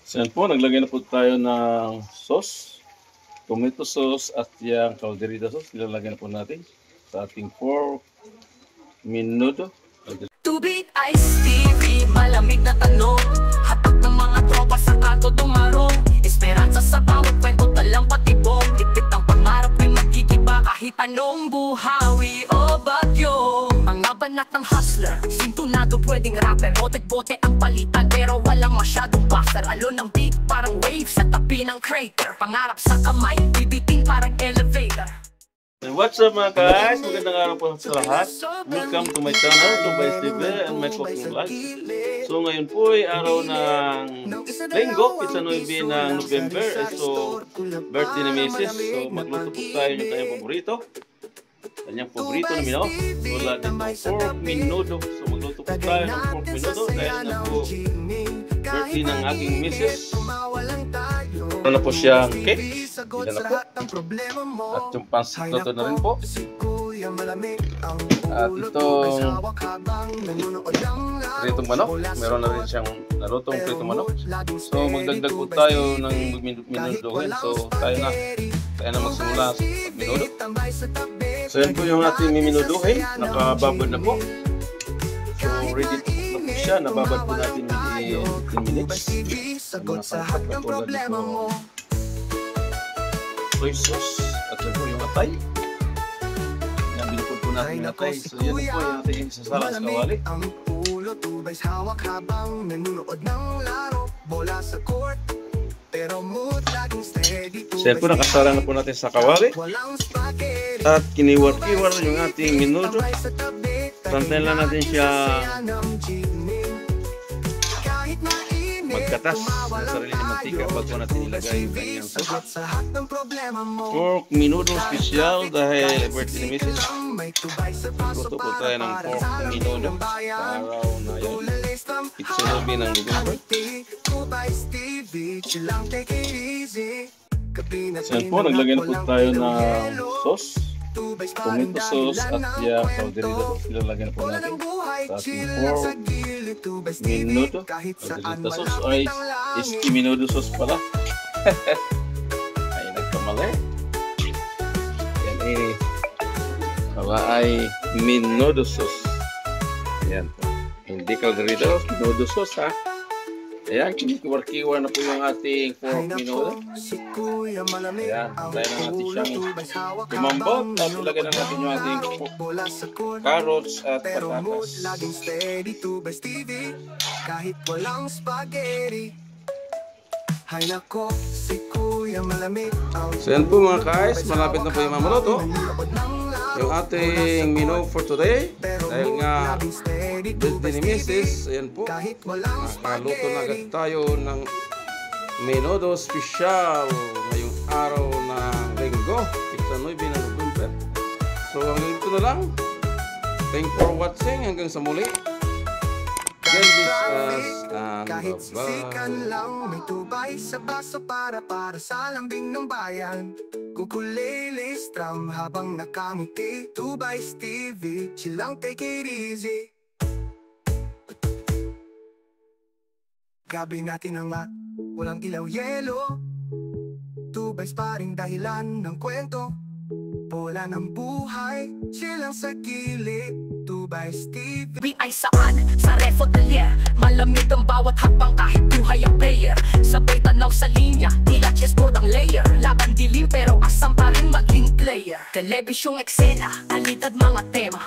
So yan po, naglagay na po tayo ng sauce, tomato sauce at yung calderita sauce. Nilalagay na po natin sa ating pork menudo. Tubig Ice TV, malamig na tanong, hatak ng mga tropa sa kanto dumarong. Esperanza sa bawat kwento, talang patibong, tipit ang pangarap ay magkikiba kahit anong buhawi o bagyo. Mga banat ng hustler, sintunado pwedeng rapper, bote-bote ang palitan pero walang masyadong buffer. Alon ng beat parang wave sa tabi ng crater, pangarap sa kamay, bibiting parang elevator. What's up mga guys? Magandang araw po sa lahat. Welcome to my channel, to my TV and my cooking vlog. So ngayon po ay araw ng Linggo, it's a 9 ng November. So birthday ni Mrs. So magluto po tayo ng kanyang paborito. Kanyang paborito na mino. Wala din pork menudo. So magluto po tayo ng pork menudo dahil na po birthday ng aking Mrs. Ano na po siyang cake. Yan na po. At yung pansit na na rin po. At itong pritong manok. Meron na rin siyang narutong pritong manok. So magdagdag po tayo ng minuduhin. So tayo na magsimula sa minudo. So yan po yung ating minuduhin. Nakababad na po. So ready na po siya. Nababad po natin within 15 minutes. Katulad nito soy sauce at yan po yung atay. Yan, binukod po natin yung atay. So yan po yung ating sasalang sa kawali. So yan po, nakasara na po natin sa kawali. At kiniwar-kiwar yung ating menudo. Pantayin lang natin siya magkatas ng sarili ng mantika bago natin ilagay yung kanyang sauce. Pork menudo special dahil birthday ni Mrs. Luto po tayo ng pork menudo sa araw na yun. Itsunobi ng November. So yan po, naglagay na po tayo ng sauce, tomato sauce at yung calderita sauce. Ilalagay na po natin sa ating pork menudo. Calderita sauce ay iski menudo sauce pala. Ay nagkamali. Yan pala ay menudo sauce. Ayan po. Hindi calderita sauce, menudo sauce ha. Ayan, kinikiwar-kiwar na po yung ating pork menudo. Ayan, tayo na natin siyang lumambot. At ilagay na natin yung ating carrots at patatas. So yan po mga guys, malapit na po yung mamuluto yung ating menu for today. Dahil nga birthday ni Mrs. Ayan po, nakaluto na agad tayo ng menudo special ngayong araw ng Linggo, 9 ng November. So hanggang dito na lang. Thank you for watching. Hanggang sa muli. God bless us and bye-bye. Lang may tubay sa baso para sa lambing ng bayan. Ukulele strum habang nakamuti. Tubay's TV, chill lang, take it easy. Gabi natin ang walang ilaw yelo. Tubay's paring dahilan ng kwento. Bola ng buhay, chill lang sa gilid. Tubay's TV. We ay saan? Sa refotelier. Malamig ang bawat hakbang kahit buhay ang player. Sabay tanaw sa linya, tila chessboard ang layer. Laban dilim pero asam pa rin maging player. Telebisyong eksena, alitad mga tema.